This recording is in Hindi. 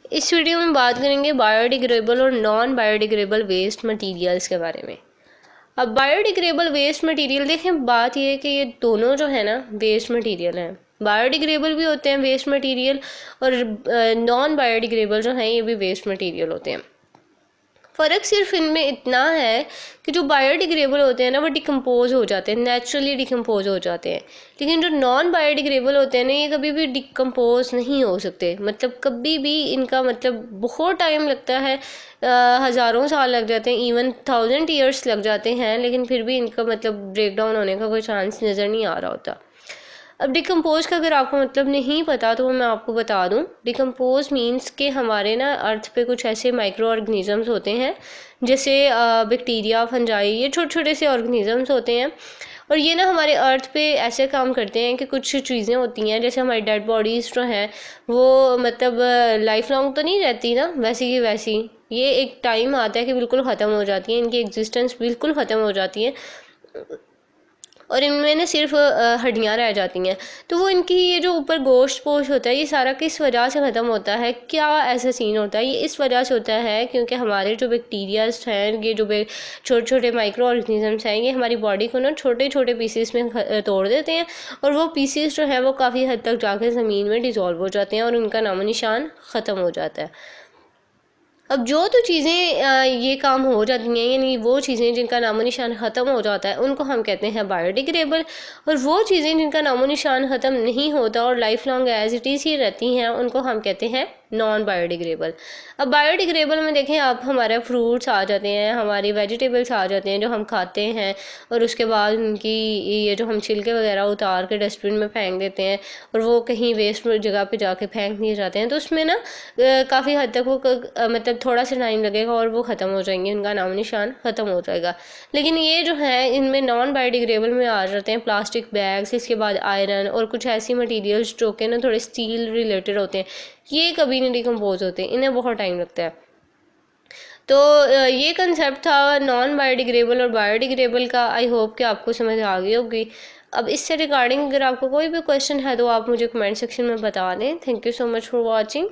इस वीडियो में बात करेंगे बायोडिग्रेडेबल और नॉन बायोडिग्रेडेबल वेस्ट मटेरियल्स के बारे में। अब बायोडिग्रेडेबल वेस्ट मटेरियल देखें, बात ये है कि ये दोनों जो है ना वेस्ट मटेरियल हैं। बायोडिग्रेडेबल भी होते हैं वेस्ट मटेरियल, और नॉन बायोडिग्रेडेबल जो हैं ये भी वेस्ट मटेरियल होते हैं। फ़र्क सिर्फ इनमें इतना है कि जो बायोडिग्रेडेबल होते हैं ना वो डिकम्पोज हो जाते हैं, नेचुरली डिकम्पोज हो जाते हैं। लेकिन जो नॉन बायोडिग्रेडेबल होते हैं ना ये कभी भी डिकम्पोज नहीं हो सकते, मतलब कभी भी इनका मतलब बहुत टाइम लगता है, हज़ारों साल लग जाते हैं, इवन 1000 ईयर्स लग जाते हैं, लेकिन फिर भी इनका मतलब ब्रेक डाउन होने का कोई चांस नज़र नहीं आ रहा होता। अब डिकम्पोज का अगर आपको मतलब नहीं पता तो मैं आपको बता दूं। डिकम्पोज मींस कि हमारे ना अर्थ पे कुछ ऐसे माइक्रो ऑर्गेनिज़म्स होते हैं, जैसे बैक्टीरिया, फंजाई, ये छोटे छोटे से ऑर्गेनिज़म्स होते हैं। और ये ना हमारे अर्थ पे ऐसे काम करते हैं कि कुछ चीज़ें होती हैं, जैसे हमारी डेड बॉडीज़ जो हैं वो मतलब लाइफ लॉन्ग तो नहीं रहती ना, वैसी की वैसी ये एक टाइम आता है कि बिल्कुल ख़त्म हो जाती है, इनकी एग्जिस्टेंस बिल्कुल ख़त्म हो जाती है और इनमें ना सिर्फ हड्डियाँ रह जाती हैं। तो वो इनकी ये जो ऊपर गोश्त पोश होता है ये सारा किस वजह से ख़त्म होता है, क्या ऐसा सीन होता है? ये इस वजह से होता है क्योंकि हमारे जो बैक्टीरियाज हैं, ये जो छोटे छोटे माइक्रो ऑर्गेनिज़म्स हैं, ये हमारी बॉडी को ना छोटे छोटे पीसीस में तोड़ देते हैं, और वो पीसीस जो हैं वो काफ़ी हद तक जाकर ज़मीन में डिज़ोल्व हो जाते हैं और उनका नामो निशान ख़त्म हो जाता है। अब जो तो चीज़ें ये काम हो जाती हैं, यानी वो चीज़ें जिनका नामो निशान ख़त्म हो जाता है उनको हम कहते हैं बायोडिग्रेडेबल, और वो चीज़ें जिनका नामो निशान ख़त्म नहीं होता और life long as it is ही रहती हैं उनको हम कहते हैं नॉन बायोडिग्रेडेबल। अब बायोडिग्रेडेबल में देखें आप, हमारे फ्रूट्स आ जाते हैं, हमारी वेजिटेबल्स आ जाते हैं जो हम खाते हैं, और उसके बाद उनकी ये जो हम छिलके वगैरह उतार के डस्टबिन में फेंक देते हैं और वो कहीं वेस्ट जगह पे जाके फेंक नहीं जाते हैं, तो उसमें ना काफ़ी हद तक वो मतलब थोड़ा सा टाइम लगेगा और वो ख़त्म हो जाएंगे, इनका नाम निशान ख़त्म हो जाएगा। लेकिन ये जो है इनमें नॉन बायोडिग्रेडेबल में आ जाते हैं प्लास्टिक बैग्स, इसके बाद आयरन और कुछ ऐसी मटेरियल्स जो कि ना थोड़े स्टील रिलेटेड होते हैं, ये कभी नहीं डिकम्पोज होते, इन्हें बहुत टाइम लगता है। तो ये कंसेप्ट था नॉन बायोडिग्रेडेबल और बायोडिग्रेडेबल का। आई होप कि आपको समझ आ गई होगी। अब इससे रिगार्डिंग अगर आपको कोई भी क्वेश्चन है तो आप मुझे कमेंट सेक्शन में बता दें। Thank you so much for watching.